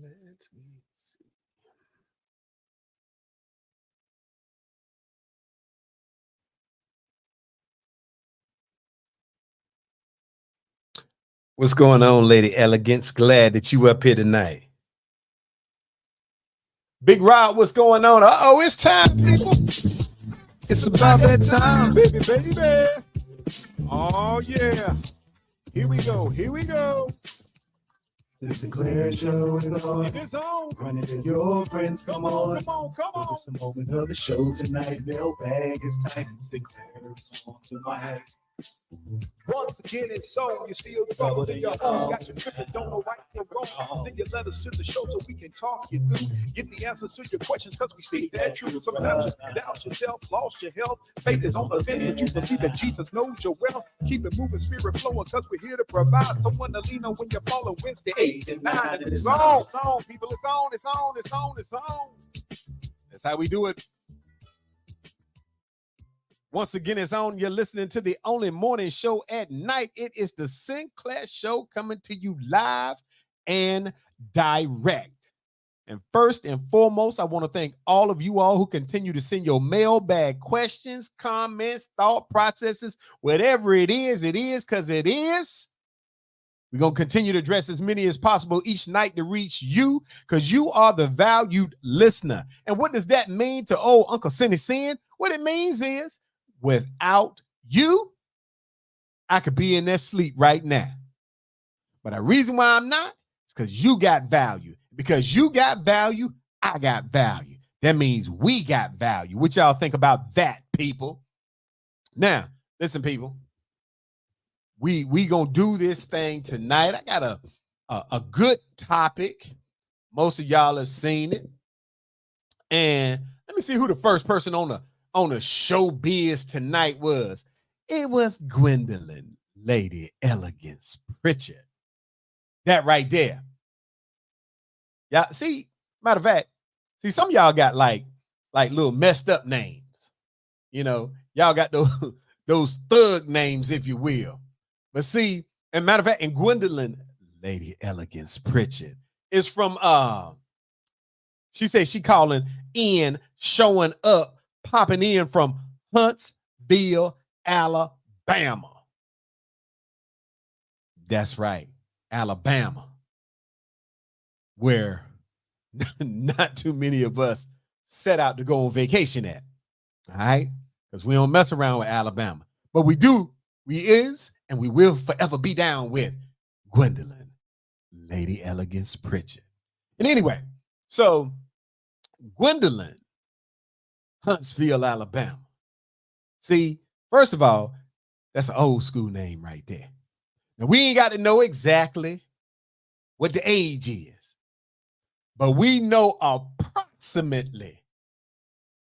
Let me see. What's going on, Lady Elegance? Glad that you up here tonight. Big Rod, what's going on? Uh-oh, it's time, people. It's about that time, baby, baby. Oh, yeah. Here we go. Here we go. The Sinclair Show is on. It's on. Run into your friends. Come on. Come on, come on. It's a moment of the show tonight. Mailbag is time. Sinclair's on tonight. Once again, it's on. You still trouble in your home. Got your tripping, don't know right or wrong. Then you let us to the show so we can talk you through. Get the answers to your questions because we stay that true. Sometimes you doubt yourself, lost your health. Faith is on the fence, but you believe that Jesus knows your wealth. Keep it moving, spirit flowing because we're here to provide someone to lean on when you're falling Wednesday, 8 and 9. And it's on, people. It's on, it's on, it's on, it's on. That's how we do it. Once again, it's on. You're listening to the only morning show at night. It is the Sinclair Show coming to you live and direct. And first and foremost, I want to thank all of you all who continue to send your mailbag questions, comments, thought processes, whatever it is because it is. We're going to continue to address as many as possible each night to reach you because you are the valued listener. And what does that mean to old Uncle Cindy Sin? What it means is, without you, I could be in that sleep right now. But the reason why I'm not is because you got value. Because you got value, I got value. That means we got value. What y'all think about that, people? Now, listen, people. We gonna do this thing tonight. I got a good topic. Most of y'all have seen it. And let me see who the first person on the showbiz tonight was. It was Gwendolyn Lady Elegance Pritchard. That right there. Yeah, see, matter of fact, see, some of y'all got like little messed up names. You know, y'all got those thug names, if you will. But see, and matter of fact, and Gwendolyn Lady Elegance Pritchard is from she said she calling in, showing up, popping in from Huntsville, Alabama. That's right, Alabama, where not too many of us set out to go on vacation at. All right, because we don't mess around with Alabama, but we do. We is and we will forever be down with Gwendolyn Lady Elegance Pritchard. And anyway, so Gwendolyn, Huntsville, Alabama. See, first of all, that's an old school name right there. Now, we ain't got to know exactly what the age is, but we know approximately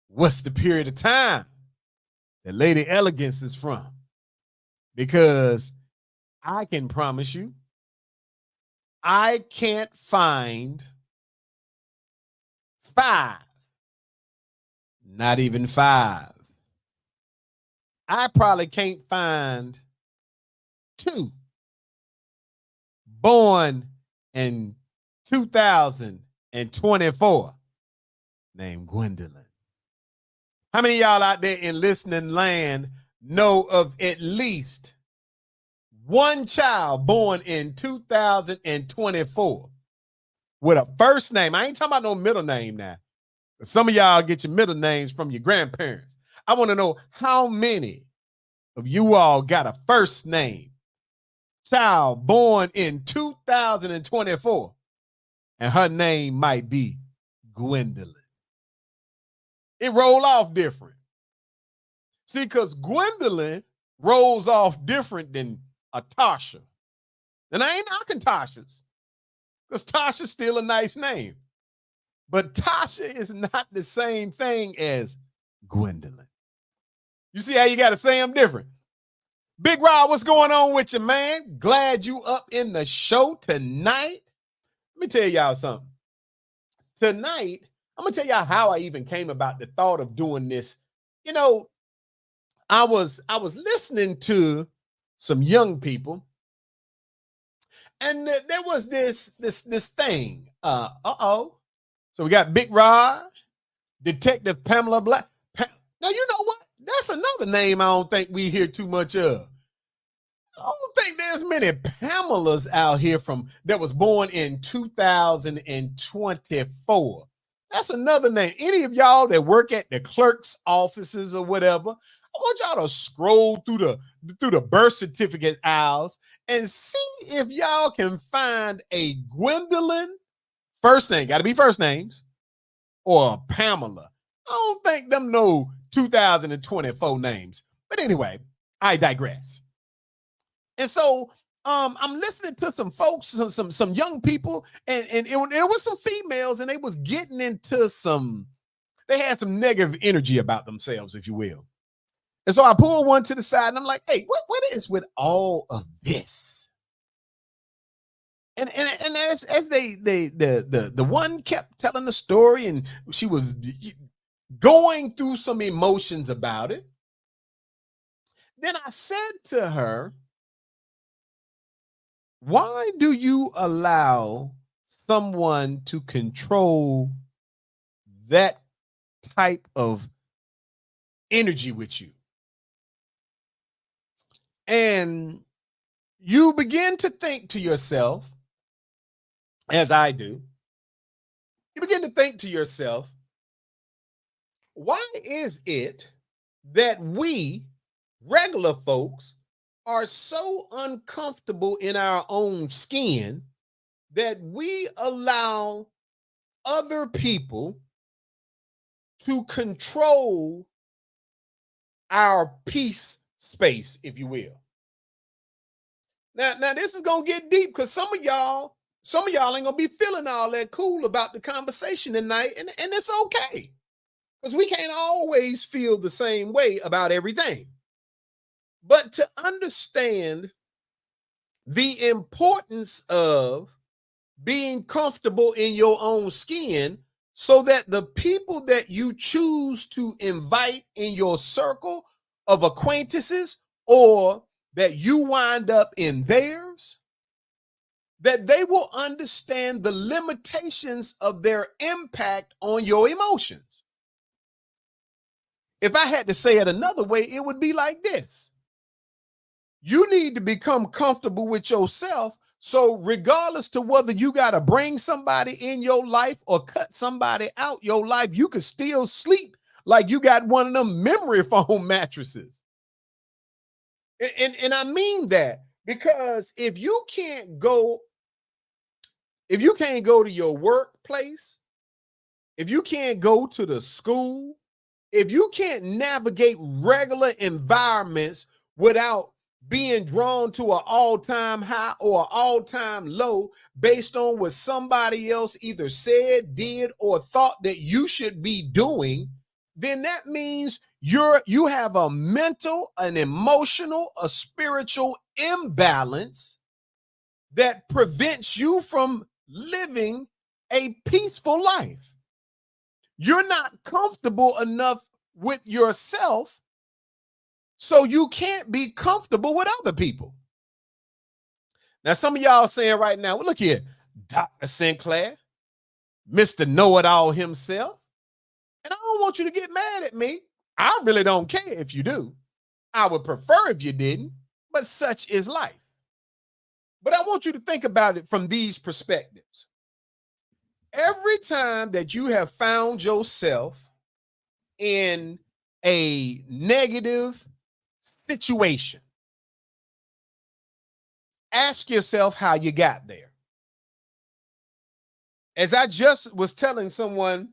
what's the period of time that Lady Elegance is from. Because I can promise you, I can't find 5, not even 5. I probably can't find 2 born in 2024 named Gwendolyn. How many of y'all out there in listening land know of at least one child born in 2024 with a first name? I ain't talking about no middle name now. Some of y'all get your middle names from your grandparents. I want to know how many of you all got a first name child born in 2024 and her name might be Gwendolyn. It roll off different. See, because Gwendolyn rolls off different than a Tasha. And I ain't knocking Tasha's, because Tasha's still a nice name. But Tasha is not the same thing as Gwendolyn. You see how you got to say them different? Big Rob, what's going on with you, man? Glad you up in the show tonight. Let me tell y'all something. Tonight, I'm going to tell y'all how I even came about the thought of doing this. You know, I was listening to some young people, and there was this thing. Uh-oh. So we got Big Rod, Detective Pamela Black. Now, you know what? That's another name I don't think we hear too much of. I don't think there's many Pamelas out here that was born in 2024. That's another name. Any of y'all that work at the clerk's offices or whatever, I want y'all to scroll through the birth certificate aisles and see if y'all can find a Gwendolyn, first name, got to be first names, or a Pamela. I don't think them know 2024 names. But anyway, I digress. And so I'm listening to some folks, some young people, and there was some females, and they was getting into they had some negative energy about themselves, if you will. And so I pulled one to the side, and I'm like, hey, what is with all of this? And as the one kept telling the story, and she was going through some emotions about it, then I said to her, why do you allow someone to control that type of energy with you? And you begin to think to yourself, as I do, you begin to think to yourself, why is it that we regular folks are so uncomfortable in our own skin that we allow other people to control our peace space, if you will? Now this is gonna get deep, because some of y'all ain't gonna be feeling all that cool about the conversation tonight, and it's okay, because we can't always feel the same way about everything. But to understand the importance of being comfortable in your own skin, so that the people that you choose to invite in your circle of acquaintances, or that you wind up in theirs, that they will understand the limitations of their impact on your emotions. If I had to say it another way, it would be like this. You need to become comfortable with yourself, so regardless to whether you got to bring somebody in your life or cut somebody out your life, you can still sleep like you got one of them memory foam mattresses. And I mean that, because if you can't go to your workplace, if you can't go to the school, if you can't navigate regular environments without being drawn to an all-time high or an all-time low based on what somebody else either said, did, or thought that you should be doing, then that means you have a mental, an emotional, a spiritual imbalance that prevents you from living a peaceful life. You're not comfortable enough with yourself, so you can't be comfortable with other people. Now, some of y'all saying right now, well, look here, Dr. Sinclair, Mr. Know-It-All himself. And I don't want you to get mad at me. I really don't care if you do. I would prefer if you didn't, but such is life. But I want you to think about it from these perspectives. Every time that you have found yourself in a negative situation, ask yourself how you got there. As I just was telling someone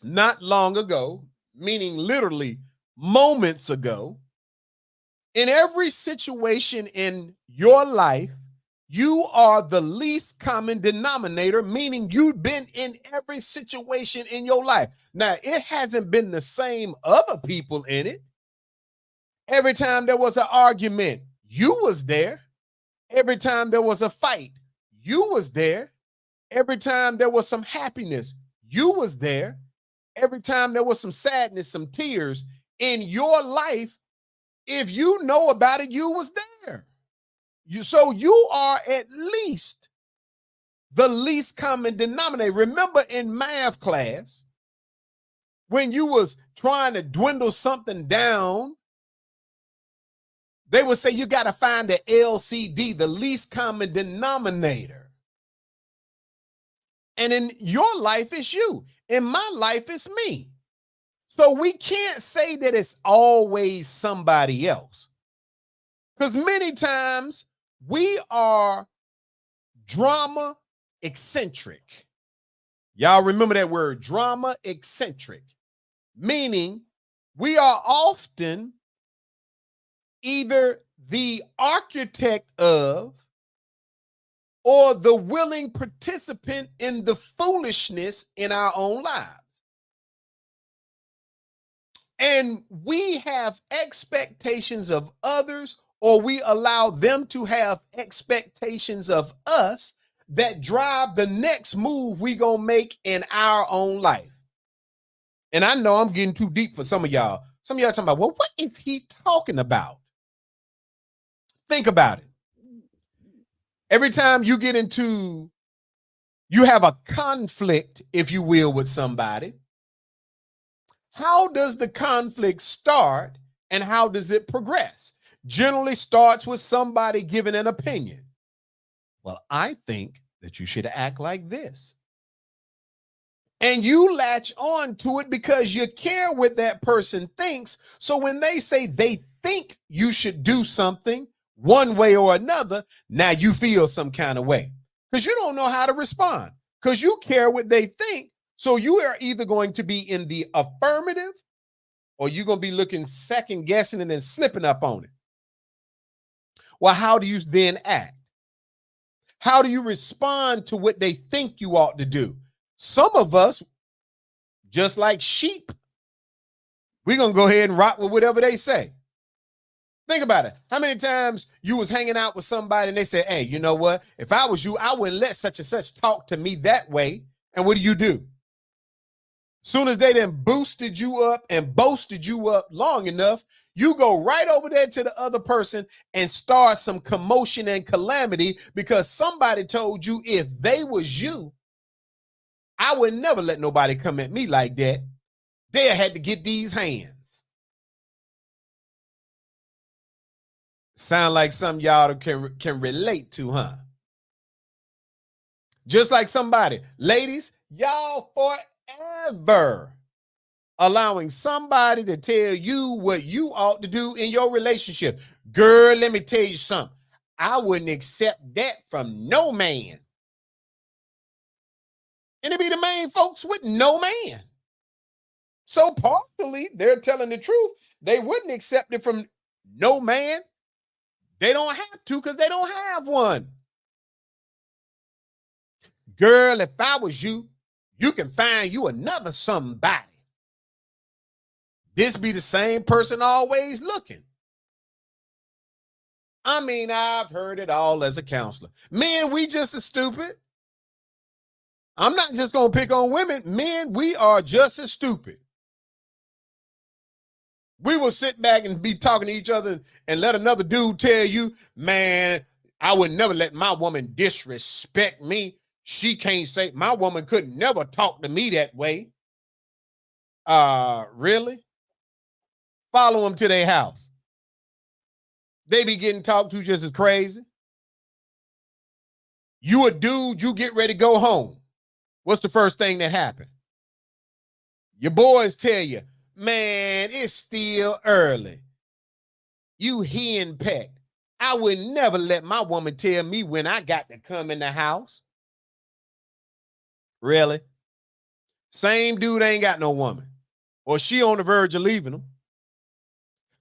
not long ago, meaning literally moments ago, in every situation in your life, you are the least common denominator, meaning you've been in every situation in your life. Now, it hasn't been the same other people in it. Every time there was an argument, you was there. Every time there was a fight, you was there. Every time there was some happiness, you was there. Every time there was some sadness, some tears in your life, if you know about it, you was there. So you are at least the least common denominator. Remember in math class, when you was trying to dwindle something down, they would say you got to find the LCD, the least common denominator. And in your life, it's you. In my life, it's me. So we can't say that it's always somebody else. Because many times we are drama eccentric. Y'all remember that word, drama eccentric, meaning we are often either the architect of or the willing participant in the foolishness in our own lives. And we have expectations of others, or we allow them to have expectations of us that drive the next move we gonna make in our own life. And I know I'm getting too deep for some of y'all. Some of y'all talking about, well, what is he talking about? Think about it. Every time you get into, you have a conflict, if you will, with somebody, how does the conflict start and how does it progress? Generally starts with somebody giving an opinion. Well, I think that you should act like this. And you latch on to it because you care what that person thinks. So when they say they think you should do something one way or another, now you feel some kind of way because you don't know how to respond because you care what they think. So you are either going to be in the affirmative or you're going to be looking second guessing and then slipping up on it. Well, how do you then act? How do you respond to what they think you ought to do? Some of us, just like sheep, we're going to go ahead and rock with whatever they say. Think about it. How many times you was hanging out with somebody and they said, hey, you know what? If I was you, I wouldn't let such and such talk to me that way. And what do? Soon as they then boosted you up and boasted you up long enough, you go right over there to the other person and start some commotion and calamity because somebody told you if they was you, I would never let nobody come at me like that. They had to get these hands. Sound like some y'all can relate to, huh? Just like somebody, ladies, y'all forever allowing somebody to tell you what you ought to do in your relationship. Girl, let me tell you something. I wouldn't accept that from no man. And it be the main folks with no man. So partially, they're telling the truth. They wouldn't accept it from no man. They don't have to because they don't have one. Girl, if I was you, you can find you another somebody. This be the same person always looking. I mean, I've heard it all as a counselor. Men, we just as stupid. I'm not just going to pick on women. Men, we are just as stupid. We will sit back and be talking to each other and let another dude tell you, man, I would never let my woman disrespect me. She can't say, my woman could never talk to me that way. Really? Follow them to their house. They be getting talked to just as crazy. You a dude, you get ready to go home. What's the first thing that happened? Your boys tell you, man, it's still early. You henpecked. I would never let my woman tell me when I got to come in the house. Really? Same dude ain't got no woman. Or she on the verge of leaving him.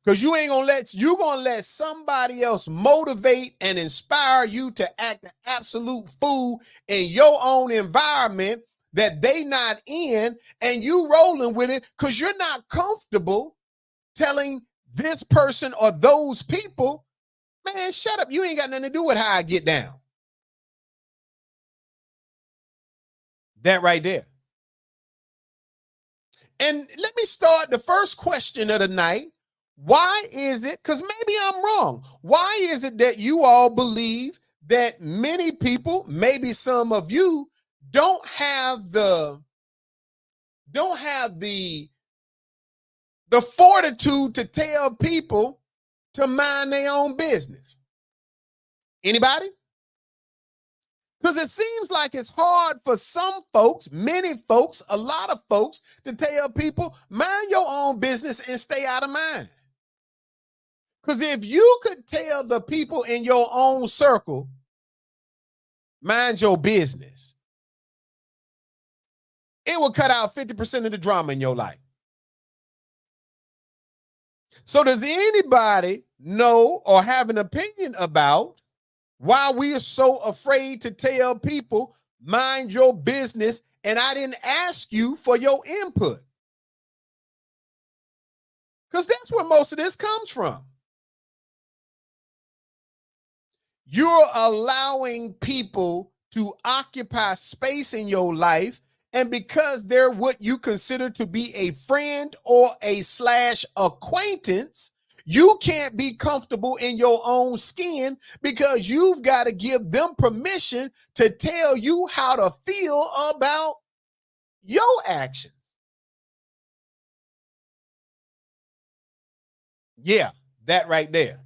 Because you gonna let somebody else motivate and inspire you to act an absolute fool in your own environment that they not in, and you rolling with it because you're not comfortable telling this person or those people, man, shut up. You ain't got nothing to do with how I get down. That right there. And let me start the first question of the night. Why is it, because maybe I'm wrong, why is it that you all believe that many people, maybe some of you, don't have the fortitude to tell people to mind their own business. Anybody? Because it seems like it's hard for some folks, many folks, a lot of folks, to tell people, mind your own business and stay out of mine. Because if you could tell the people in your own circle, mind your business, it will cut out 50% of the drama in your life. So does anybody know or have an opinion about why we are so afraid to tell people, mind your business, and I didn't ask you for your input? Because that's where most of this comes from. You're allowing people to occupy space in your life, and because they're what you consider to be a friend or a / acquaintance, you can't be comfortable in your own skin because you've got to give them permission to tell you how to feel about your actions. Yeah, that right there.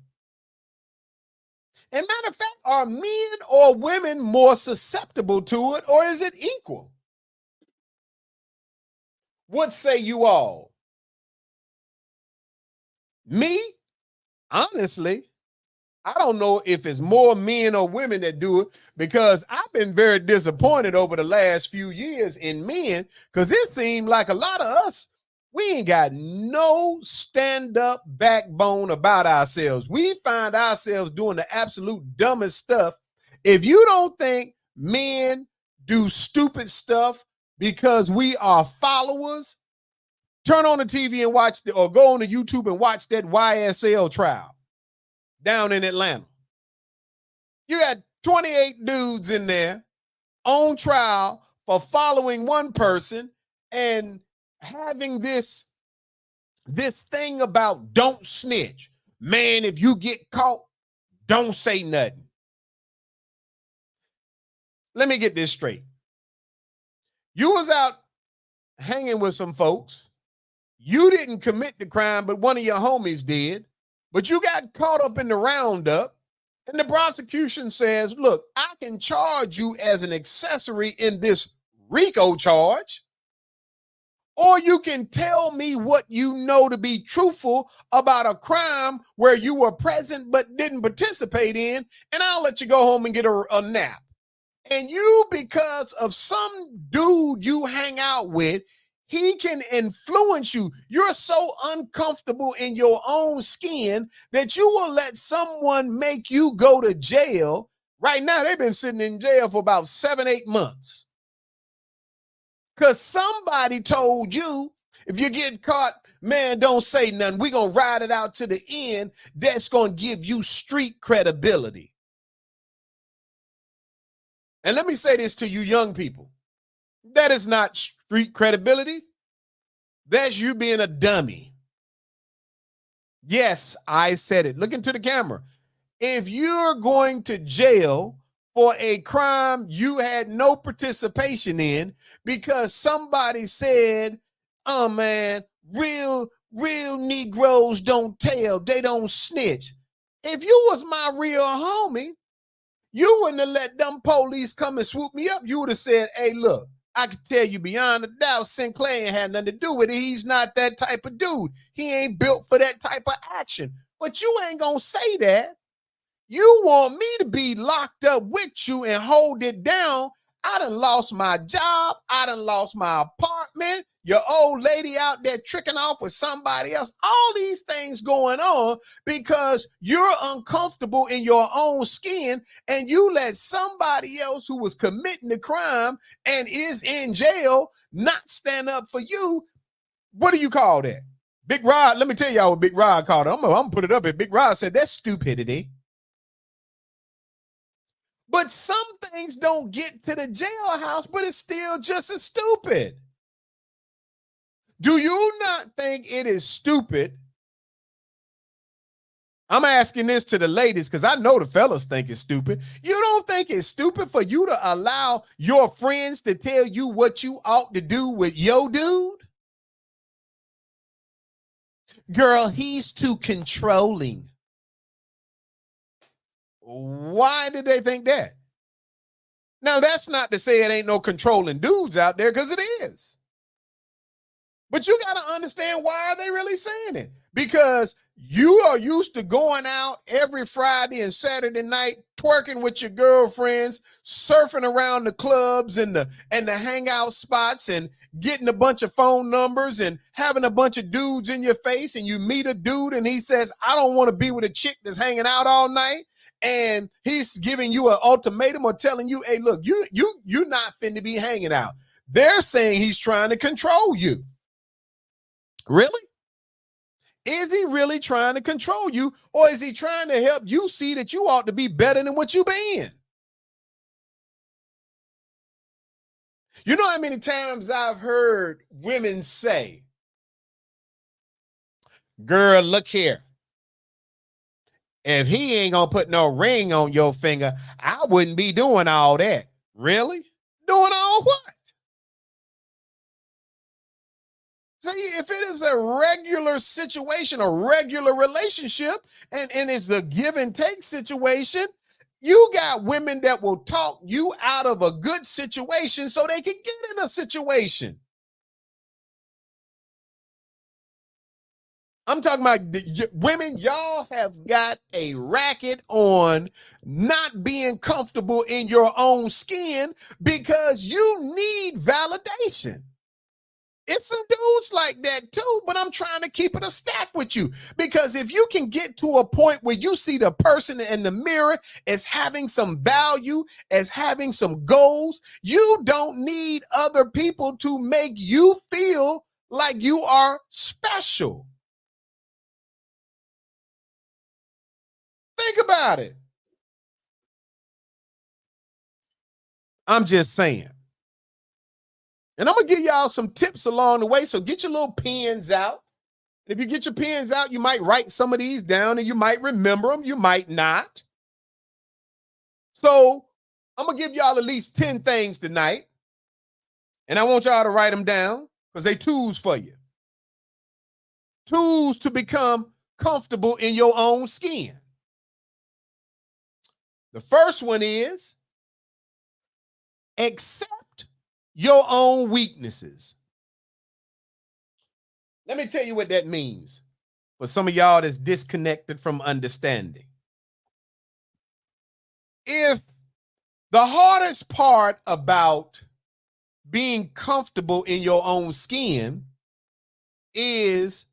And matter of fact, are men or women more susceptible to it, or is it equal? What say you all? Me, honestly, I don't know if it's more men or women that do it, because I've been very disappointed over the last few years in men, because it seemed like a lot of us, we ain't got no stand-up backbone about ourselves. We find ourselves doing the absolute dumbest stuff. If you don't think men do stupid stuff because we are followers, turn on the TV and watch or go on to YouTube and watch that YSL trial down in Atlanta. You got 28 dudes in there on trial for following one person and having this thing about don't snitch. Man, if you get caught, don't say nothing. Let me get this straight. You was out hanging with some folks. You didn't commit the crime, but one of your homies did. But you got caught up in the roundup, and the prosecution says, look, I can charge you as an accessory in this RICO charge, or you can tell me what you know to be truthful about a crime where you were present but didn't participate in, and I'll let you go home and get a nap. And you, because of some dude you hang out with, he can influence you. You're so uncomfortable in your own skin that you will let someone make you go to jail. Right now, they've been sitting in jail for about 7-8 months. Because somebody told you, if you get caught, man, don't say nothing. We're going to ride it out to the end. That's going to give you street credibility. And let me say this to you young people. That is not street credibility. That's you being a dummy. Yes, I said it. Look into the camera. If you're going to jail for a crime you had no participation in because somebody said, oh man, real Negroes don't tell, they don't snitch. If you was my real homie, you wouldn't have let them police come and swoop me up. You would have said, hey, look, I can tell you beyond a doubt, Sinclair ain't had nothing to do with it. He's not that type of dude. He ain't built for that type of action. But you ain't going to say that. You want me to be locked up with you and hold it down. I done lost my job. I done lost my apartment. Your old lady out there tricking off with somebody else. All these things going on because you're uncomfortable in your own skin and you let somebody else who was committing the crime and is in jail not stand up for you. What do you call that? Big Rod, let me tell y'all what Big Rod called it. I'm gonna put it up here. Big Rod said that's stupidity. But some things don't get to the jailhouse, but it's still just as stupid. Do you not think it is stupid I'm asking this to the ladies because I know the fellas think it's stupid. You don't think it's stupid for you to allow your friends to tell you what you ought to do with your dude? Girl, he's too controlling. Why did they think that? Now, that's not to say it ain't no controlling dudes out there, because it is. But you got to understand, why are they really saying it? Because you are used to going out every Friday and Saturday night, twerking with your girlfriends, surfing around the clubs and the hangout spots, and getting a bunch of phone numbers and having a bunch of dudes in your face. And you meet a dude and he says, I don't want to be with a chick that's hanging out all night. And he's giving you an ultimatum or telling you, hey, look, you're not finna be hanging out. They're saying he's trying to control you. Really? Is he really trying to control you, or is he trying to help you see that you ought to be better than what you've been? You know how many times I've heard women say, girl, look here. If he ain't gonna put no ring on your finger, I wouldn't be doing all that. Really? Doing all what? See, if it is a regular situation, a regular relationship, and it's a give and take situation, you got women that will talk you out of a good situation so they can get in a situation. I'm talking about women, y'all have got a racket on not being comfortable in your own skin because you need validation. It's some dudes like that too, but I'm trying to keep it a stack with you, because if you can get to a point where you see the person in the mirror as having some value, as having some goals, you don't need other people to make you feel like you are special. Think about it. I'm just saying. And I'm going to give y'all some tips along the way. So get your little pens out. If you get your pens out, you might write some of these down and you might remember them. You might not. So I'm going to give y'all at least 10 things tonight. And I want y'all to write them down because they tools for you. Tools to become comfortable in your own skin. The first one is accept your own weaknesses. Let me tell you what that means for some of y'all that's disconnected from understanding. If the hardest part about being comfortable in your own skin is,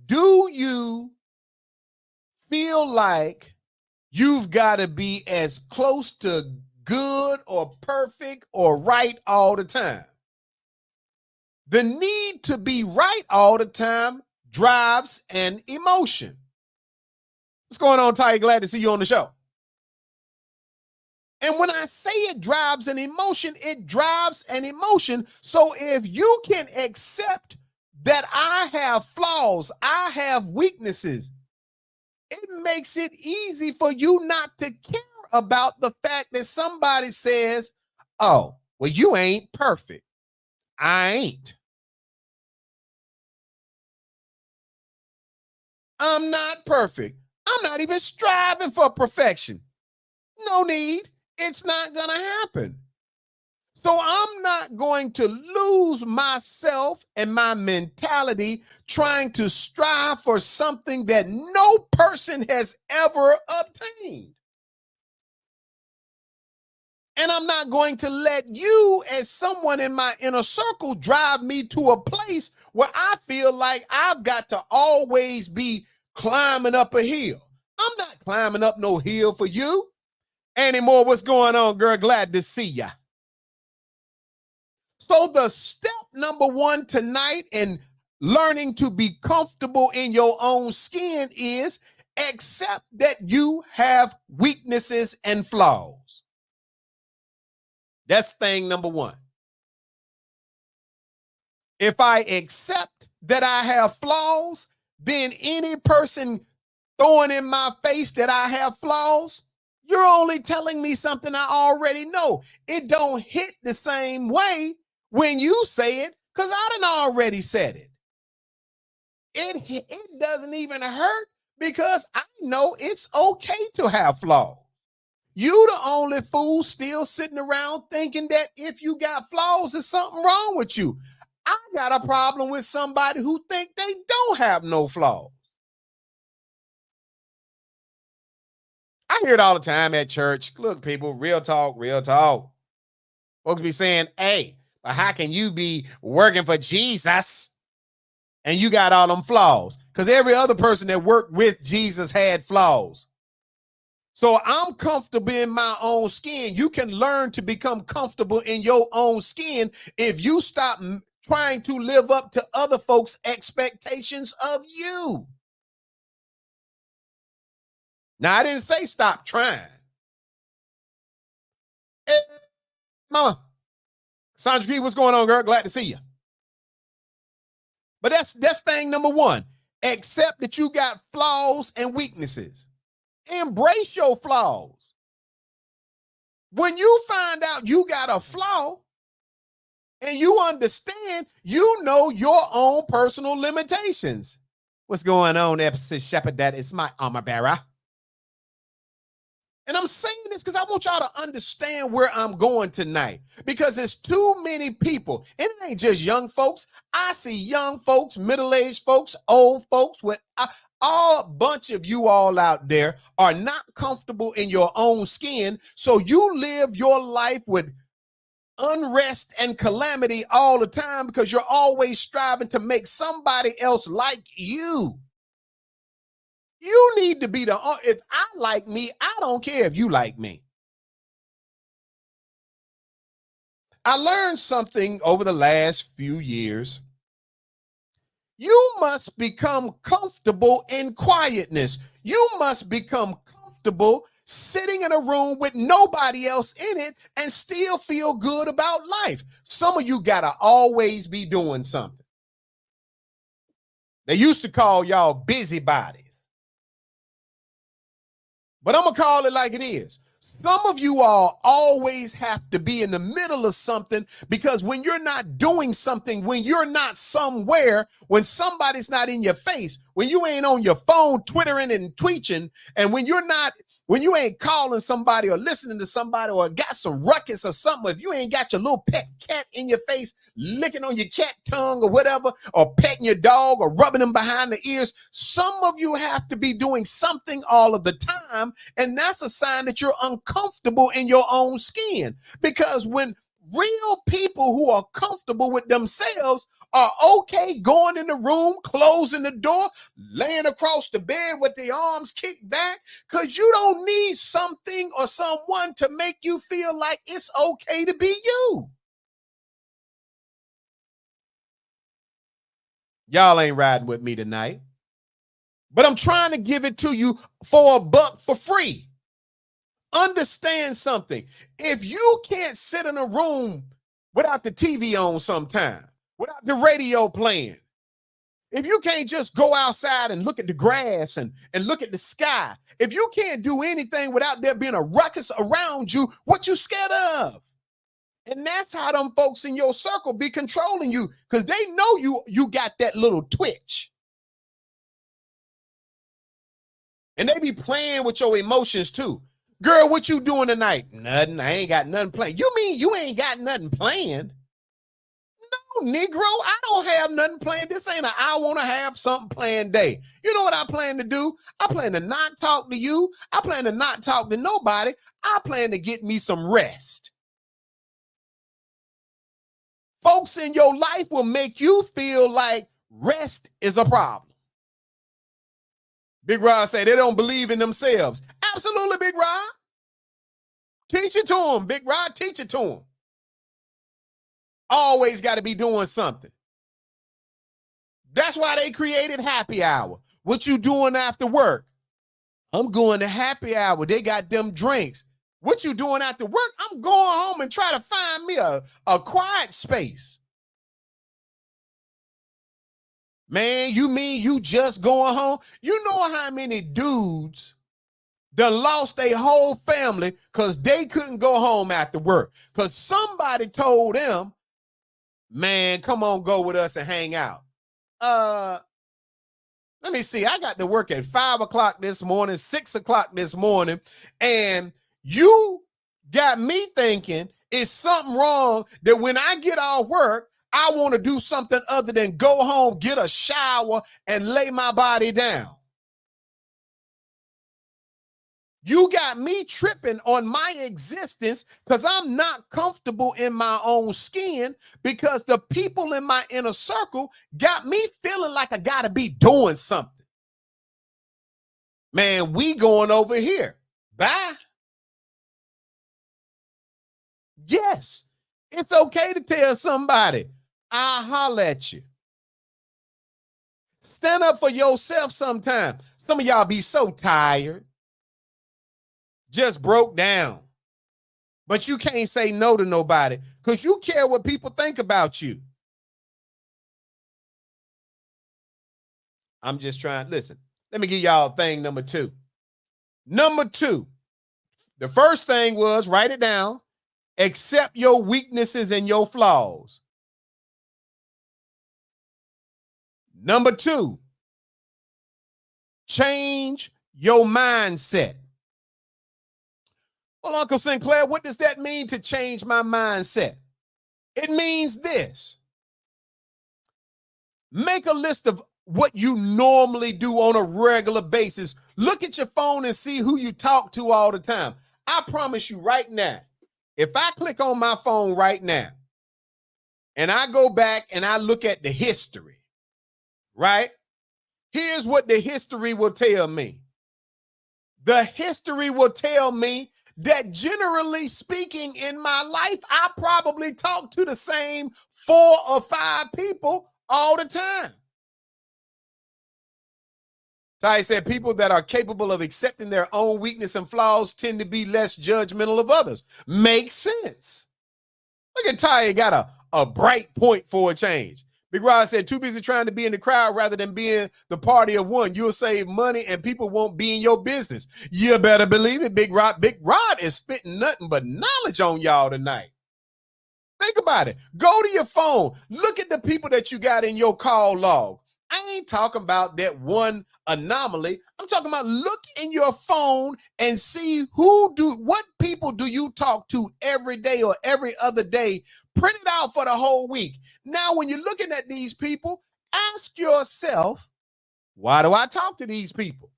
do you feel like you've got to be as close to good or perfect or right all the time? The need to be right all the time drives an emotion. What's going on, Ty? Glad to see you on the show. And when I say it drives an emotion, it drives an emotion. So if you can accept that I have flaws, I have weaknesses, it makes it easy for you not to care about the fact that somebody says, oh, well, you ain't perfect. I ain't. I'm not perfect. I'm not even striving for perfection. No need. It's not going to happen. So I'm not going to lose myself and my mentality trying to strive for something that no person has ever obtained. And I'm not going to let you, as someone in my inner circle, drive me to a place where I feel like I've got to always be climbing up a hill. I'm not climbing up no hill for you anymore. What's going on, girl? Glad to see ya. So the step number one tonight in learning to be comfortable in your own skin is accept that you have weaknesses and flaws. That's thing number one. If I accept that I have flaws, then any person throwing in my face that I have flaws, you're only telling me something I already know. It don't hit the same way when you say it because I done already said it. It doesn't even hurt because I know it's okay to have flaws. You the only fool still sitting around thinking that if you got flaws, there's something wrong with you. I got a problem with somebody who think they don't have no flaws. I hear it all the time at church. Look, people, real talk, real talk. Folks be saying, hey, but how can you be working for Jesus and you got all them flaws? Because every other person that worked with Jesus had flaws. So I'm comfortable in my own skin. You can learn to become comfortable in your own skin if you stop trying to live up to other folks' expectations of you. Now, I didn't say stop trying. Hey, Mama, Sandra G, what's going on, girl? Glad to see you. But that's thing number one. Accept that you got flaws and weaknesses. Embrace your flaws. When you find out you got a flaw and you understand, you know your own personal limitations. What's going on, Epsis Shepherd? That is my armor bearer. And I'm saying this because I want y'all to understand where I'm going tonight, because there's too many people, and it ain't just young folks. I see young folks, middle-aged folks, old folks, with a bunch of you all out there are not comfortable in your own skin. So you live your life with unrest and calamity all the time because you're always striving to make somebody else like you. You need to be if I like me, I don't care if you like me. I learned something over the last few years. You must become comfortable in quietness. You must become comfortable sitting in a room with nobody else in it and still feel good about life. Some of you gotta always be doing something. They used to call y'all busybodies. But I'm going to call it like it is. Some of you all always have to be in the middle of something, because when you're not doing something, when you're not somewhere, when somebody's not in your face, when you ain't on your phone twittering and tweeting, and when you ain't calling somebody or listening to somebody or got some ruckus or something, if you ain't got your little pet cat in your face, licking on your cat tongue or whatever, or petting your dog or rubbing them behind the ears, some of you have to be doing something all of the time. And that's a sign that you're uncomfortable in your own skin. Because when real people who are comfortable with themselves are okay going in the room, closing the door, laying across the bed with their arms kicked back, because you don't need something or someone to make you feel like it's okay to be you. Y'all ain't riding with me tonight, but I'm trying to give it to you for $1 for free. Understand something. If you can't sit in a room without the TV on sometime, without the radio playing, if you can't just go outside and look at the grass and look at the sky, if you can't do anything without there being a ruckus around you, what you scared of? And that's how them folks in your circle be controlling you, because they know you got that little twitch. And they be playing with your emotions too. Girl, what you doing tonight? Nothing. I ain't got nothing planned. You mean you ain't got nothing planned? No, Negro, I don't have nothing planned. This ain't I want to have something planned day. You know what I plan to do? I plan to not talk to you. I plan to not talk to nobody. I plan to get me some rest. Folks in your life will make you feel like rest is a problem. Big Rod say they don't believe in themselves. Absolutely, Big Rod. Teach it to them, Big Rod. Teach it to them. Always got to be doing something. That's why they created happy hour. What you doing after work? I'm going to happy hour. They got them drinks. What you doing after work? I'm going home and try to find me a quiet space. Man, you mean you just going home? You know how many dudes that lost their whole family because they couldn't go home after work because somebody told them, man, come on, go with us and hang out. Let me see. I got to work at 5 o'clock this morning, 6 o'clock this morning, and you got me thinking it's something wrong that when I get off work, I want to do something other than go home, get a shower, and lay my body down. You got me tripping on my existence because I'm not comfortable in my own skin because the people in my inner circle got me feeling like I got to be doing something. Man, we going over here. Bye. Yes, it's okay to tell somebody, I'll holler at you. Stand up for yourself sometime. Some of y'all be so tired. Just broke down. But you can't say no to nobody because you care what people think about you. I'm just trying. Listen, let me give y'all thing number 2. Number 2, the first thing was write it down. Accept your weaknesses and your flaws. Number 2, change your mindset. Well, Uncle Sinclair, what does that mean to change my mindset? It means this. Make a list of what you normally do on a regular basis. Look at your phone and see who you talk to all the time. I promise you right now, if I click on my phone right now and I go back and I look at the history, right? Here's what the history will tell me. The history will tell me that generally speaking in my life, I probably talk to the same 4 or 5 people all the time. Ty said people that are capable of accepting their own weakness and flaws tend to be less judgmental of others. Makes sense. Look at Ty, got a bright point for a change. Big Rod said, too busy trying to be in the crowd rather than being the party of one. You'll save money and people won't be in your business. You better believe it, Big Rod. Big Rod is spitting nothing but knowledge on y'all tonight. Think about it. Go to your phone. Look at the people that you got in your call log. I ain't talking about that one anomaly. I'm talking about look in your phone and see what people do you talk to every day or every other day. Print it out for the whole week. Now, when you're looking at these people, ask yourself, why do I talk to these people?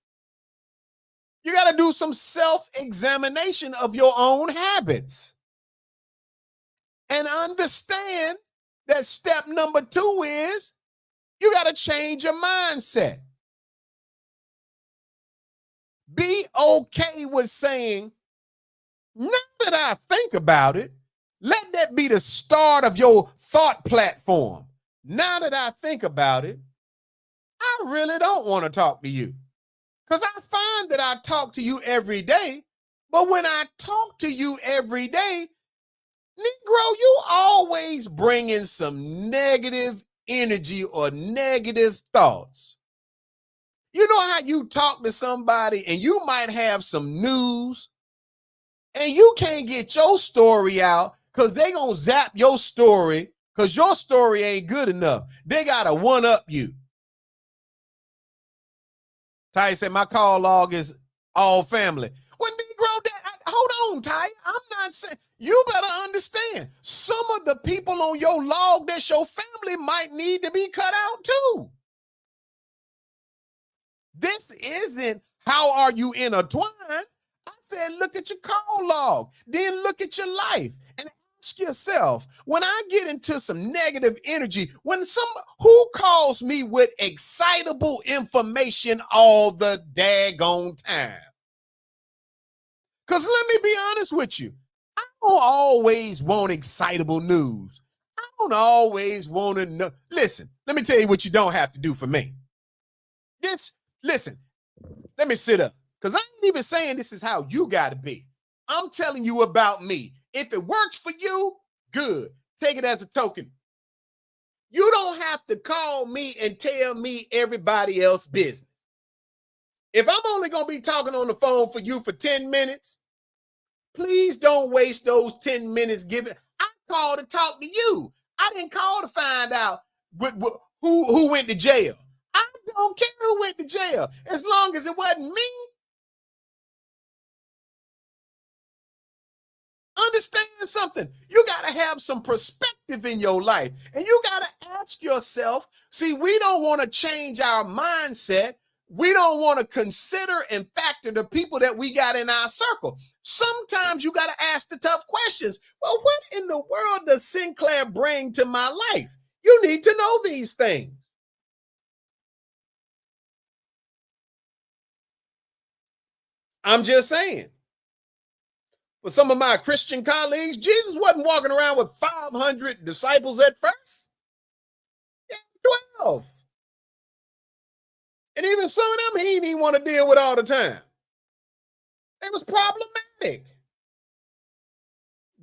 You got to do some self-examination of your own habits. And understand that step number 2 is you got to change your mindset. Be okay with saying, now that I think about it, let that be the start of your thought platform. Now that I think about it, I really don't want to talk to you. Because I find that I talk to you every day, but when I talk to you every day, Negro, you always bring in some negative energy or negative thoughts. You know how you talk to somebody and you might have some news and you can't get your story out because they gonna zap your story because your story ain't good enough. They gotta one-up you. Ty said, my call log is all family. Well, Negro, hold on, Ty. I'm not saying, you better understand, some of the people on your log that's your family might need to be cut out too. This isn't how are you intertwined. I said, look at your call log, then look at your life and ask yourself, when I get into some negative energy, who calls me with excitable information all the daggone time? Because let me be honest with you, I don't always want excitable news. I don't always want to know. Listen, let me tell you what you don't have to do for me. Listen, let me sit up. Because I ain't even saying this is how you got to be. I'm telling you about me. If it works for you, good. Take it as a token. You don't have to call me and tell me everybody else's business. If I'm only going to be talking on the phone for you for 10 minutes, please don't waste those 10 minutes giving. I called to talk to you. I didn't call to find out who went to jail. I don't care who went to jail as long as it wasn't me. Understand something. You got to have some perspective in your life. And you got to ask yourself, see, we don't want to change our mindset. We don't want to consider and factor the people that we got in our circle. Sometimes you got to ask the tough questions. Well, what in the world does Sinclair bring to my life? You need to know these things. I'm just saying. For some of my Christian colleagues, Jesus wasn't walking around with 500 disciples at first. Yeah, 12. And even some of them he didn't even want to deal with all the time. It was problematic.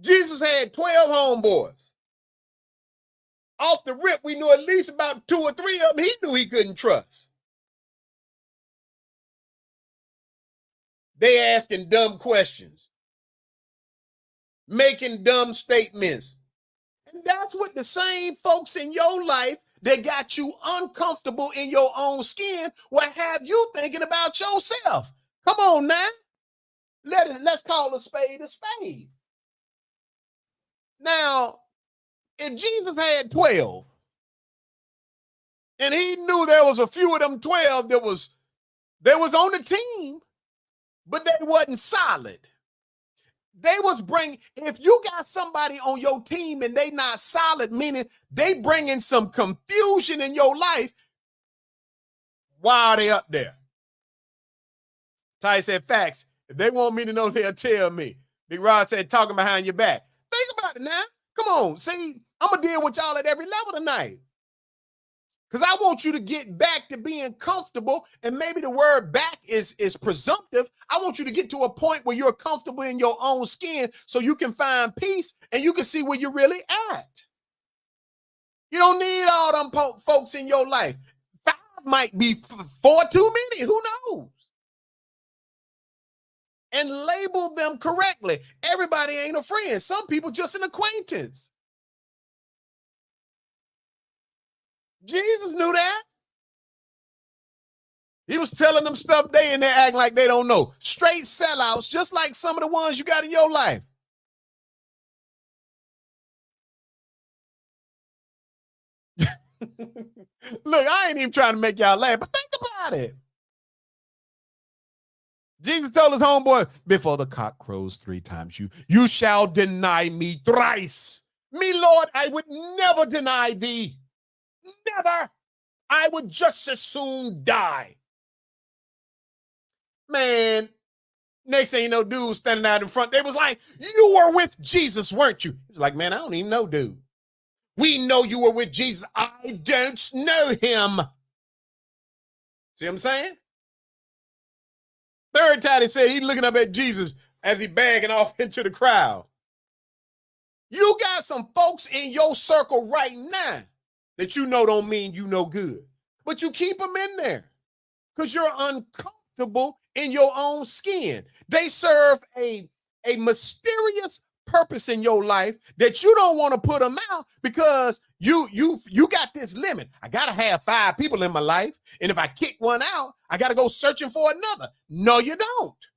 Jesus had 12 homeboys. Off the rip, we knew at least about 2 or 3 of them he knew he couldn't trust. They asking dumb questions, making dumb statements. And that's what the same folks in your life that got you uncomfortable in your own skin will have you thinking about yourself. Come on now. Let's call a spade a spade. Now, if Jesus had 12, and he knew there was a few of them 12 that was on the team, but they wasn't solid. They was bringing, if you got somebody on your team and they not solid, meaning they bringing some confusion in your life, why are they up there? Ty said, facts. If they want me to know, they'll tell me. Big Rod said, talking behind your back. Think about it now. Come on. See, I'm going to deal with y'all at every level tonight. Because I want you to get back to being comfortable, and maybe the word back is presumptive. I want you to get to a point where you're comfortable in your own skin so you can find peace and you can see where you're really at. You don't need all them folks in your life. 5 might be 4 too many. Who knows? And label them correctly. Everybody ain't a friend. Some people just an acquaintance. Jesus knew that. He was telling them stuff they in there acting like they don't know. Straight sellouts, just like some of the ones you got in your life. Look, I ain't even trying to make y'all laugh, but think about it. Jesus told his homeboy, before the cock crows 3 times, you shall deny me thrice. Me, Lord, I would never deny thee. Never. I would just as soon die. Man, next thing you know, dude standing out in front, they was like, you were with Jesus, weren't you? He was like, man, I don't even know, dude. We know you were with Jesus. I don't know him. See what I'm saying? Third time he said he's looking up at Jesus as he bagging off into the crowd. You got some folks in your circle right now that you know don't mean you no good, but you keep them in there because you're uncomfortable in your own skin. They serve a mysterious purpose in your life that you don't want to put them out because you got this limit. I got to have 5 people in my life, and if I kick one out, I got to go searching for another. No, you don't.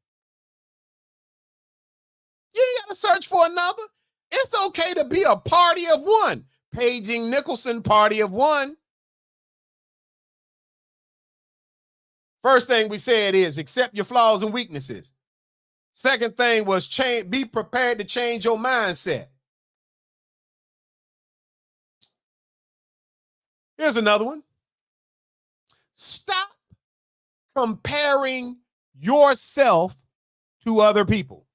You ain't got to search for another. It's okay to be a party of one. Paging Nicholson, party of one. First thing we said is accept your flaws and weaknesses. Second thing was be prepared to change your mindset. Here's another one. Stop comparing yourself to other people.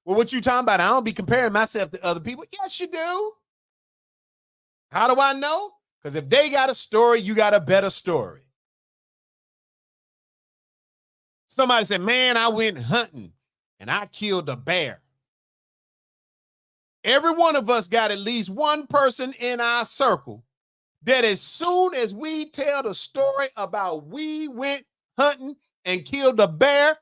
Well, what you talking about? I don't be comparing myself to other people. Yes, you do. How do I know? Because if they got a story, you got a better story. Somebody said, man, I went hunting and I killed a bear. Every one of us got at least one person in our circle that as soon as we tell the story about we went hunting and killed a bear,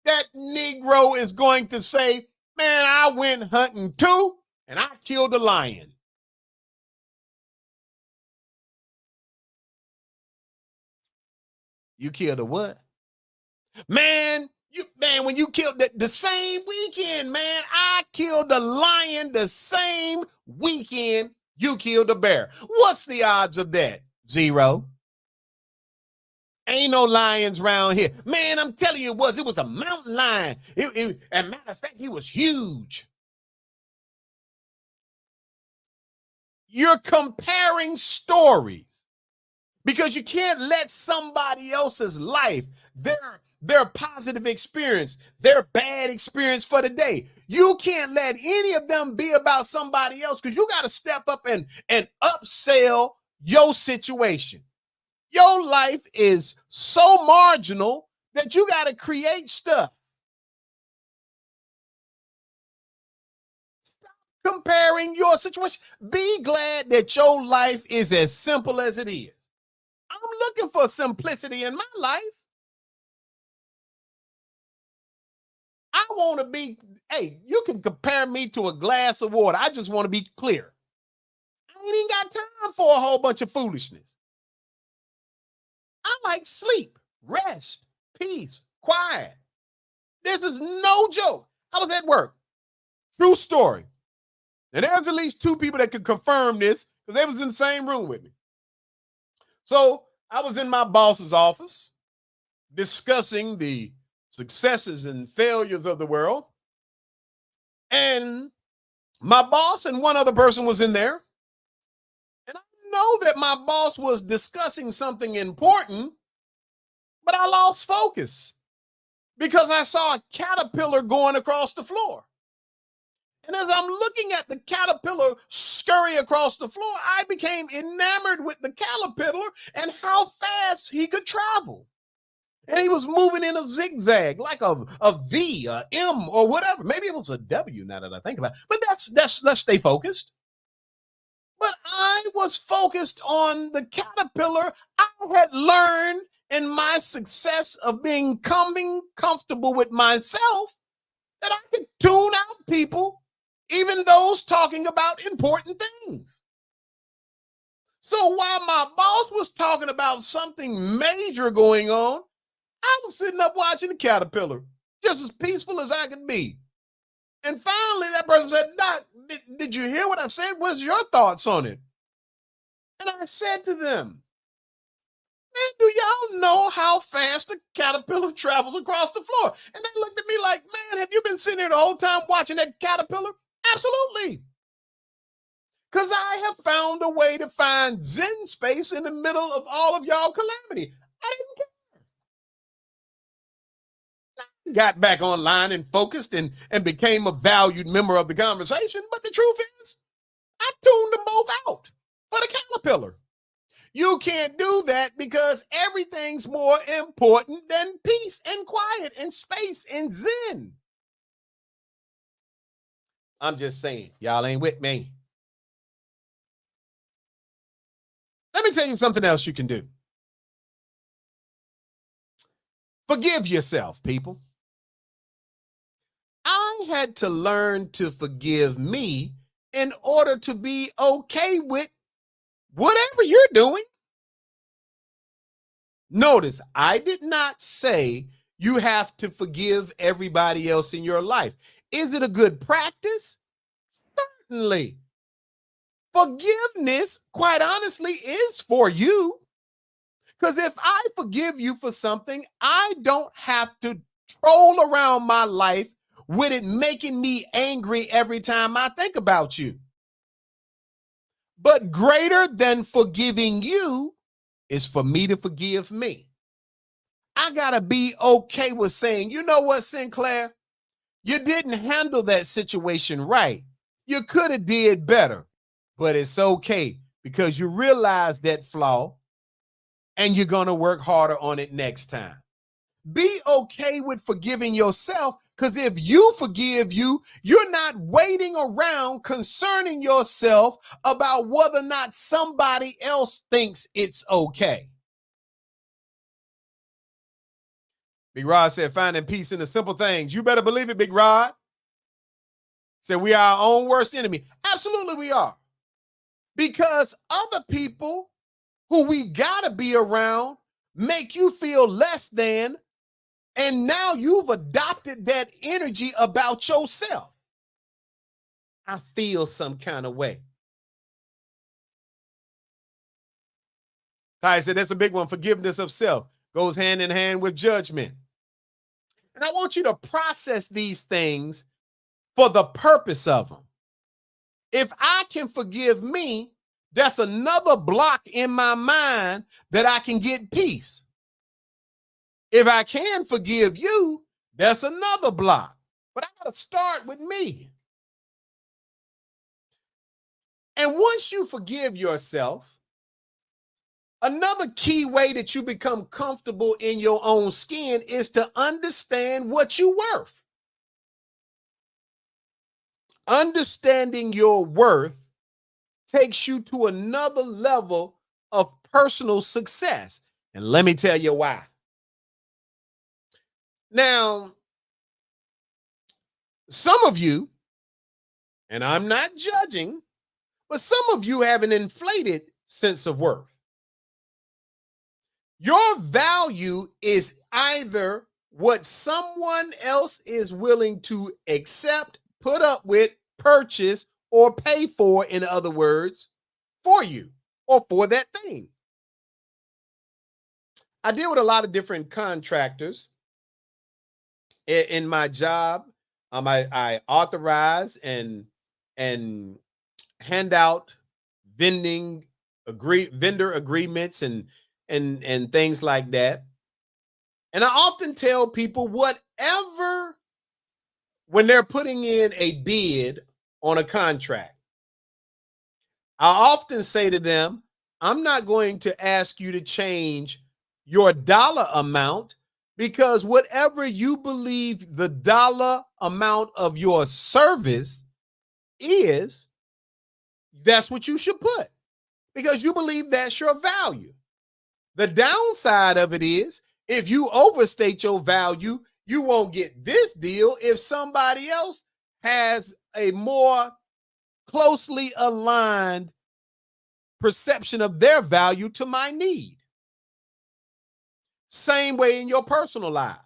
that Negro is going to say, man, I went hunting too, and I killed a lion. You killed a what? Man, when you killed the same weekend, man, I killed a lion the same weekend you killed a bear. What's the odds of that? 0. Ain't no lions around here. Man, I'm telling you, it was a mountain lion. And matter of fact, he was huge. You're comparing stories because you can't let somebody else's life, their positive experience, their bad experience for the day, you can't let any of them be about somebody else, because you got to step up and upsell your situation. Your life is so marginal that you got to create stuff. Stop comparing your situation. Be glad that your life is as simple as it is. I'm looking for simplicity in my life. I want to be, hey, you can compare me to a glass of water. I just want to be clear. I ain't even got time for a whole bunch of foolishness. I like sleep, rest, peace, quiet. This is no joke. I was at work. True story. And there's at least 2 people that could confirm this because they was in the same room with me. So I was in my boss's office discussing the successes and failures of the world. And my boss and one other person was in there. And I know that my boss was discussing something important, but I lost focus because I saw a caterpillar going across the floor. And as I'm looking at the caterpillar scurry across the floor, I became enamored with the caterpillar and how fast he could travel. And he was moving in a zigzag, like a V, a M, or whatever. Maybe it was a W now that I think about it. But let's stay focused. But I was focused on the caterpillar. I had learned in my success of becoming comfortable with myself that I could tune out people, even those talking about important things. So while my boss was talking about something major going on, I was sitting up watching the caterpillar, just as peaceful as I could be. And finally, that person said, Doc, did you hear what I said? What's your thoughts on it? And I said to them, man, do y'all know how fast the caterpillar travels across the floor? And they looked at me like, man, have you been sitting here the whole time watching that caterpillar? Absolutely. Because I have found a way to find Zen space in the middle of all of y'all calamity. I didn't care. Got back online and focused and became a valued member of the conversation. But the truth is, I tuned them both out for the caterpillar. You can't do that because everything's more important than peace and quiet and space and Zen. I'm just saying, y'all ain't with me. Let me tell you something else you can do. Forgive yourself, people. I had to learn to forgive me in order to be okay with whatever you're doing. Notice, I did not say you have to forgive everybody else in your life. Is it a good practice? Certainly. Forgiveness, quite honestly, is for you. Because if I forgive you for something, I don't have to troll around my life with it making me angry every time I think about you. But greater than forgiving you is for me to forgive me. I got to be okay with saying, you know what, Sinclair? You didn't handle that situation right. You could have did better, but it's okay because you realize that flaw and you're going to work harder on it next time. Be okay with forgiving yourself Because if you forgive you, you're not waiting around concerning yourself about whether or not somebody else thinks it's okay. Big Rod said, finding peace in the simple things. You better believe it, Big Rod. Said, we are our own worst enemy. Absolutely we are. Because other people who we gotta be around make you feel less than, and now you've adopted that energy about yourself. I feel some kind of way. Ty said, that's a big one. Forgiveness of self goes hand in hand with judgment. And I want you to process these things for the purpose of them. If I can forgive me, that's another block in my mind that I can get peace. If I can forgive you, that's another block. But I got to start with me. And once you forgive yourself, another key way that you become comfortable in your own skin is to understand what you're worth. Understanding your worth takes you to another level of personal success. And let me tell you why. Now, some of you, and I'm not judging, but some of you have an inflated sense of worth. Your value is either what someone else is willing to accept, put up with, purchase, or pay for, in other words, for you or for that thing. I deal with a lot of different contractors in my job. I authorize and hand out vendor agreements and things like that. And I often tell people whatever, when they're putting in a bid on a contract, I often say to them, I'm not going to ask you to change your dollar amount, because whatever you believe the dollar amount of your service is, that's what you should put, because you believe that's your value. The downside of it is, if you overstate your value, you won't get this deal if somebody else has a more closely aligned perception of their value to my need. Same way in your personal lives.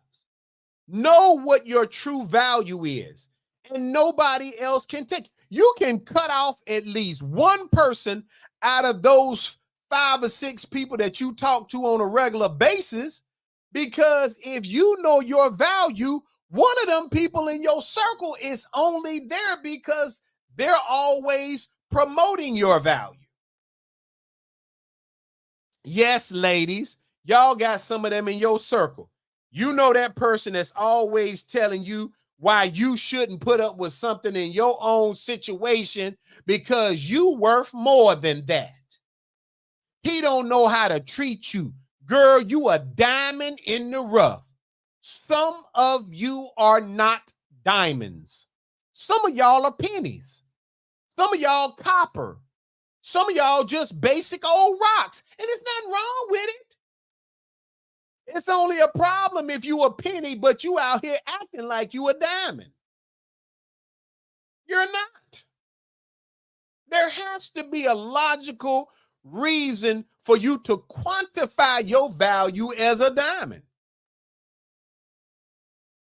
Know what your true value is, and nobody else can take. You can cut off at least one person out of those 5 or 6 people that you talk to on a regular basis, because if you know your value, one of them people in your circle is only there because they're always promoting your value. Yes, ladies, y'all got some of them in your circle. You know that person that's always telling you why you shouldn't put up with something in your own situation because you worth more than that. He don't know how to treat you. Girl, you a diamond in the rough. Some of you are not diamonds. Some of y'all are pennies. Some of y'all copper. Some of y'all just basic old rocks. And there's nothing wrong with it. It's only a problem if you a penny, but you out here acting like you a diamond. You're not. There has to be a logical reason for you to quantify your value as a diamond.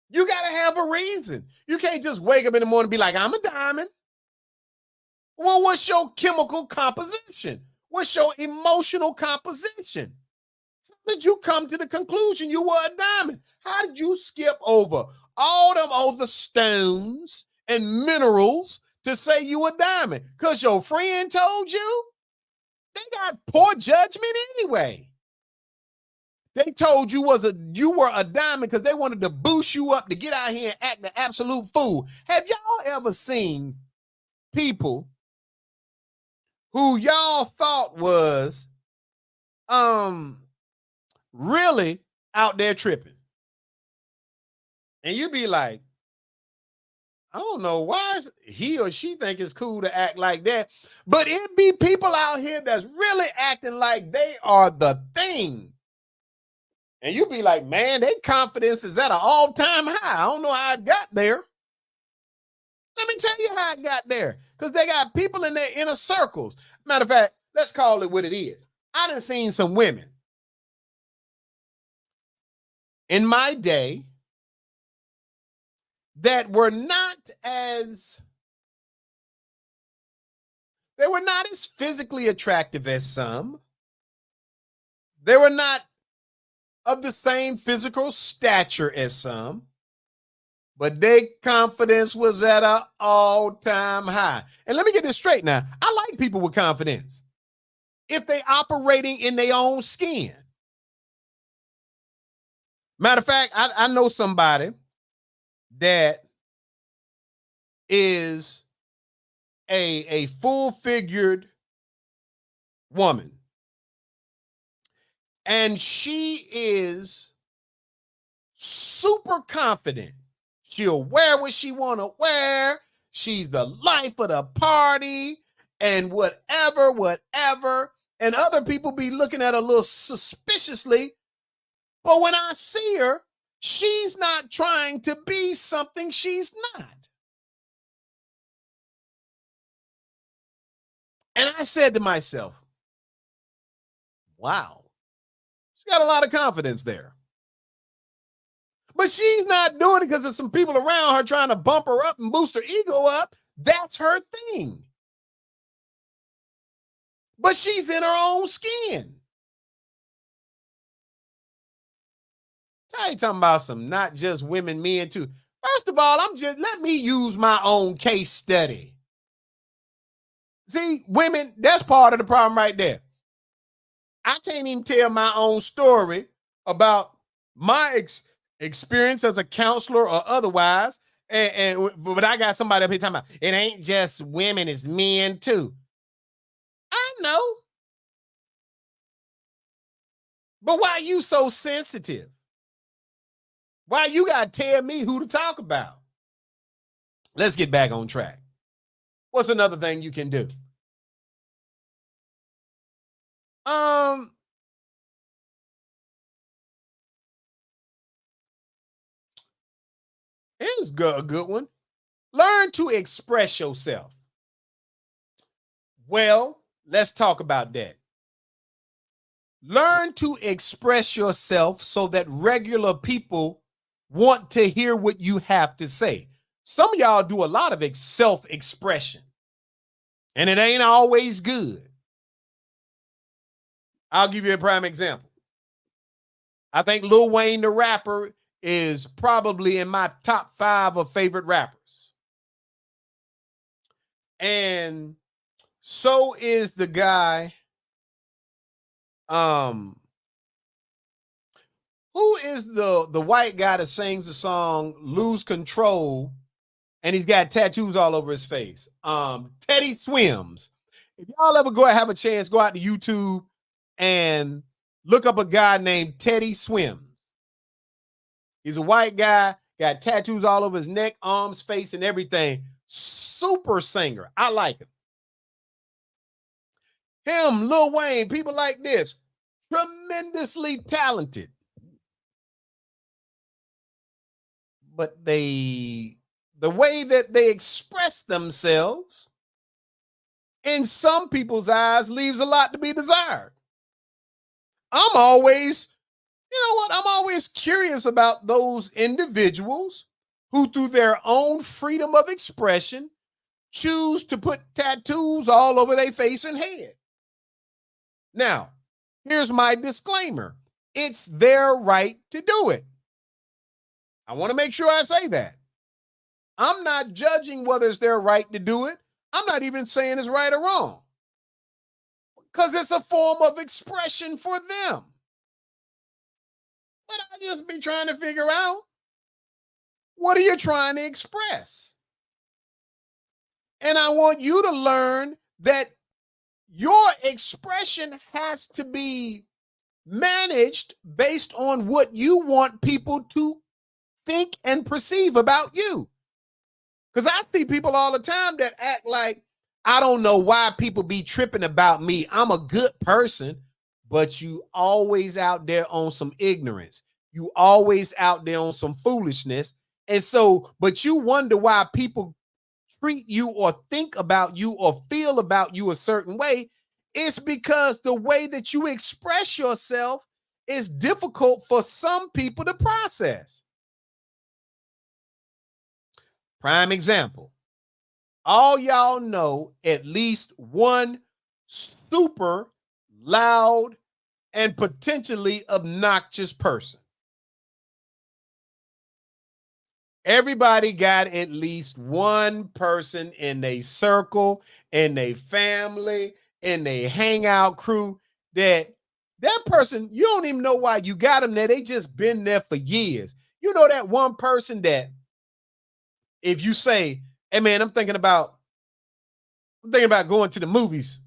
You got to have a reason. You can't just wake up in the morning and be like, I'm a diamond. Well, what's your chemical composition? What's your emotional composition? How did you come to the conclusion you were a diamond? How did you skip over all them other stones and minerals to say you a diamond? Because your friend told you? They got poor judgment anyway. They told you were a diamond because they wanted to boost you up to get out here and act the absolute fool. Have y'all ever seen people who y'all thought was really out there tripping? And you be like, I don't know why he or she think it's cool to act like that, but it be people out here that's really acting like they are the thing. And you be like, man, their confidence is at an all-time high. I don't know how it got there. Let me tell you how it got there. Because they got people in their inner circles. Matter of fact, let's call it what it is. I done seen some women in my day that were not as physically attractive as some. They were not of the same physical stature as some, but their confidence was at an all-time high. And let me get this straight now. I like people with confidence if they operating in their own skin. Matter of fact, I know somebody that is a full-figured woman. And she is super confident. She'll wear what she want to wear. She's the life of the party and whatever. And other people be looking at her a little suspiciously. But when I see her, she's not trying to be something she's not. And I said to myself, wow. She's got a lot of confidence there. But she's not doing it because there's some people around her trying to bump her up and boost her ego up. That's her thing. But she's in her own skin. I ain't talking about some not just women, men too. First of all, let me use my own case study. See, women, that's part of the problem right there. I can't even tell my own story about my experience as a counselor or otherwise. But I got somebody up here talking about it ain't just women, it's men too. I know. But why are you so sensitive? Why you got to tell me who to talk about? Let's get back on track. What's another thing you can do? Here's a good one. Learn to express yourself. Well, let's talk about that. Learn to express yourself so that regular people want to hear what you have to say. Some of y'all do a lot of self-expression, and it ain't always good. I'll give you a prime example. I think Lil Wayne, the rapper, is probably in my top 5 of favorite rappers. And so is the guy, who is the white guy that sings the song Lose Control, and he's got tattoos all over his face? Teddy Swims. If y'all ever have a chance, go out to YouTube and look up a guy named Teddy Swims. He's a white guy, got tattoos all over his neck, arms, face, and everything. Super singer. I like him. Him, Lil Wayne, people like this, tremendously talented. But the way that they express themselves in some people's eyes leaves a lot to be desired. I'm always curious about those individuals who, through their own freedom of expression, choose to put tattoos all over their face and head. Now, here's my disclaimer. It's their right to do it. I want to make sure I say that. I'm not judging whether it's their right to do it. I'm not even saying it's right or wrong, because it's a form of expression for them. But I just be trying to figure out, what are you trying to express? And I want you to learn that your expression has to be managed based on what you want people to think and perceive about you. Because I see people all the time that act like, I don't know why people be tripping about me. I'm a good person, but you always out there on some ignorance. You always out there on some foolishness. And so, but you wonder why people treat you or think about you or feel about you a certain way. It's because the way that you express yourself is difficult for some people to process. Prime example. All y'all know at least one super loud and potentially obnoxious person. Everybody got at least one person in their circle, in their family, in their hangout crew that person, you don't even know why you got them there. They just been there for years. You know that one person that if you say, hey man, I'm thinking about going to the movies.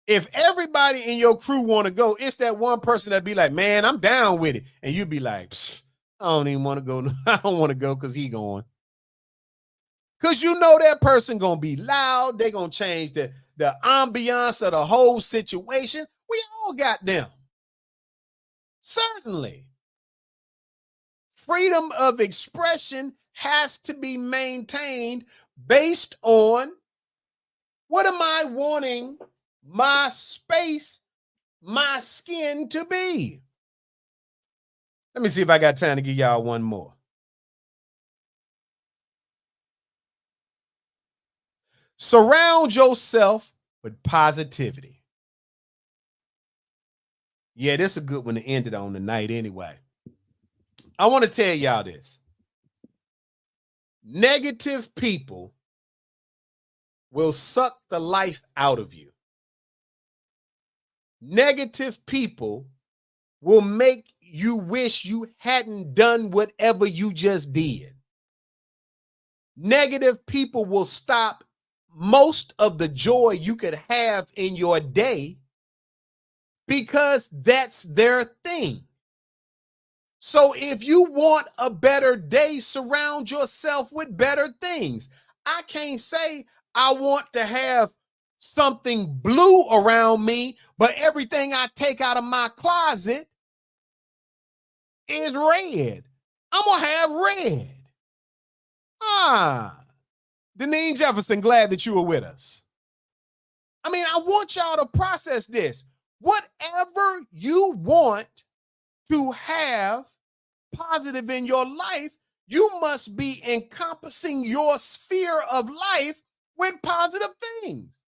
If everybody in your crew want to go, it's that one person that be like, man, I'm down with it. And you'd be like, I don't even want to go. I don't want to go because he going. Because you know that person going to be loud. They're going to change the ambiance of the whole situation. We all got them. Certainly. Freedom of expression has to be maintained based on what am I wanting my space, my skin to be. Let me see if I got time to give y'all one more. Surround yourself with positivity. Yeah, this is a good one to end it on tonight anyway. I want to tell y'all this. Negative people will suck the life out of you. Negative people will make you wish you hadn't done whatever you just did. Negative people will stop most of the joy you could have in your day because that's their thing. So if you want a better day, surround yourself with better things. I can't say I want to have something blue around me, but everything I take out of my closet is red. I'm going to have red. Deneen Jefferson, glad that you were with us. I mean, I want y'all to process this. Whatever you want to have positive in your life, you must be encompassing your sphere of life with positive things.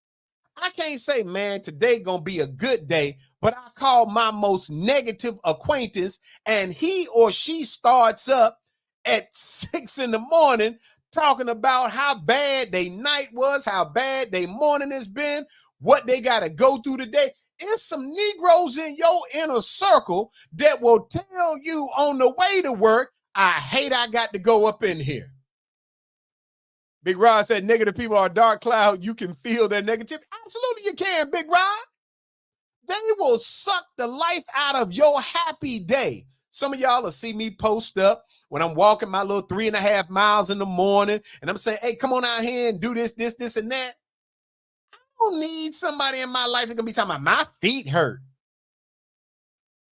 I can't say, man, today gonna be a good day, but I call my most negative acquaintance and he or she starts up at 6 a.m. talking about how bad their night was, how bad their morning has been, what they got to go through today. There's some Negroes in your inner circle that will tell you on the way to work, I hate I got to go up in here. Big Rod said negative people are a dark cloud. You can feel their negativity. Absolutely you can, Big Rod. They will suck the life out of your happy day. Some of y'all will see me post up when I'm walking my little 3.5 miles in the morning and I'm saying, hey, come on out here and do this, and that. I don't need somebody in my life that's going to be talking about my feet hurt.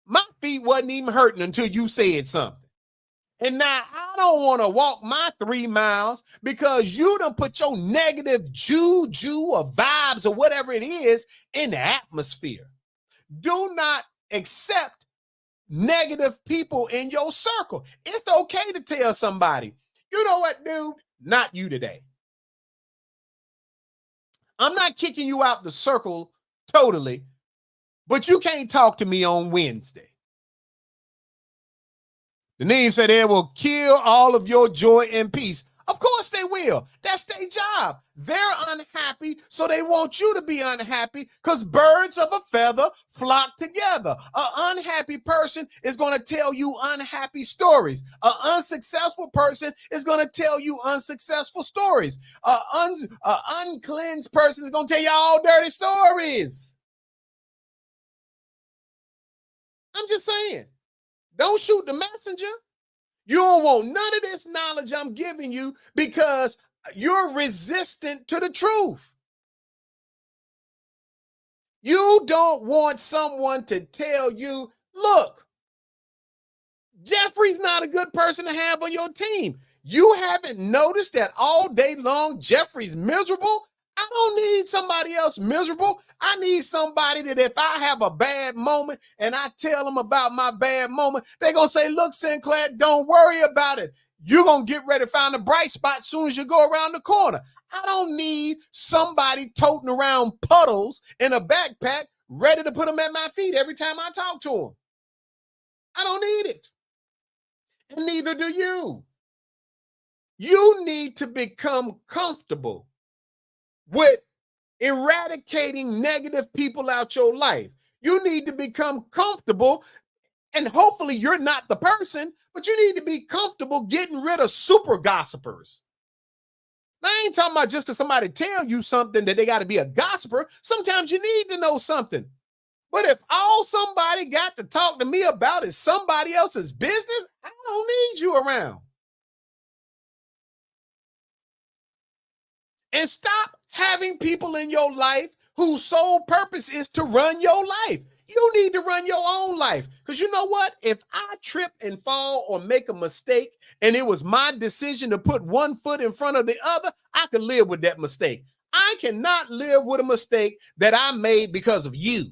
My feet wasn't even hurting until you said something. And now I don't want to walk my 3 miles because you done put your negative juju or vibes or whatever it is in the atmosphere. Do not accept negative people in your circle. It's okay to tell somebody, you know what, dude? Not you today. I'm not kicking you out the circle totally, but you can't talk to me on Wednesday. Denise said they will kill all of your joy and peace. Of course they will. That's their job. They're unhappy, so they want you to be unhappy because birds of a feather flock together. An unhappy person is going to tell you unhappy stories. An unsuccessful person is going to tell you unsuccessful stories. An uncleansed person is going to tell you all dirty stories. I'm just saying. Don't shoot the messenger. You don't want none of this knowledge I'm giving you because you're resistant to the truth. You don't want someone to tell you, look, Jeffrey's not a good person to have on your team. You haven't noticed that all day long Jeffrey's miserable? I don't need somebody else miserable. I need somebody that if I have a bad moment and I tell them about my bad moment, they're going to say, look, Sinclair, don't worry about it. You're going to get ready to find a bright spot as soon as you go around the corner. I don't need somebody toting around puddles in a backpack ready to put them at my feet every time I talk to them. I don't need it. And neither do you. You need to become comfortable with eradicating negative people out your life. You need to become comfortable, and hopefully you're not the person, but you need to be comfortable getting rid of super gossipers. Now, I ain't talking about just to somebody tell you something that they got to be a gossiper. Sometimes you need to know something. But if all somebody got to talk to me about is somebody else's business, I don't need you around. And stop having people in your life whose sole purpose is to run your life. You need to run your own life. Because you know what? If I trip and fall or make a mistake and it was my decision to put one foot in front of the other, I could live with that mistake. I cannot live with a mistake that I made because of you.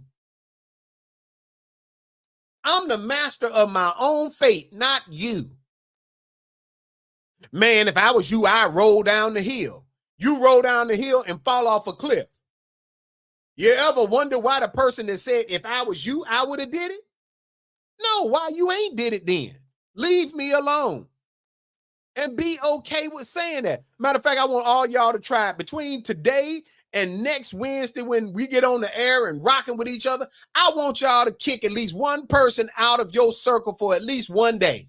I'm the master of my own fate, not you. Man, if I was you, I'd roll down the hill. You roll down the hill and fall off a cliff. You ever wonder why the person that said, if I was you, I would have did it? No, why you ain't did it then? Leave me alone. And be okay with saying that. Matter of fact, I want all y'all to try it. Between today and next Wednesday, when we get on the air and rocking with each other, I want y'all to kick at least one person out of your circle for at least one day.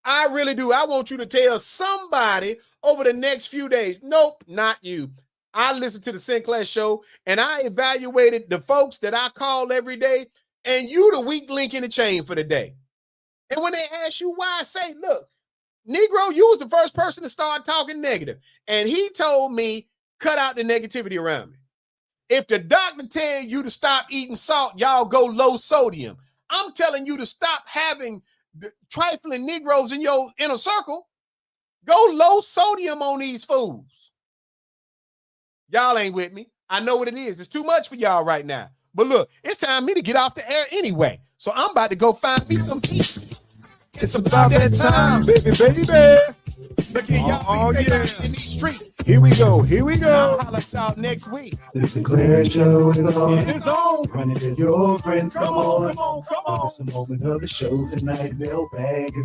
I really do. I want you to tell somebody over the next few days, nope, not you. I listened to the Sinclair Show and I evaluated the folks that I call every day, and you the weak link in the chain for the day. And when they ask you why, say, look, Negro, you was the first person to start talking negative. And he told me, cut out the negativity around me. If the doctor tell you to stop eating salt, y'all go low sodium. I'm telling you to stop having trifling Negroes in your inner circle. Go low sodium on these foods. Y'all ain't with me. I know what it is. It's too much for y'all right now. But look, it's time for me to get off the air anyway. So I'm about to go find me some peace. It's about that time, baby. Look at y'all in these streets. Here we go. I'll holler at y'all next week. The Sinclair Show is on. It's on. Running to your friends. Come on. Come on. It's a moment of the show tonight. Mailbag is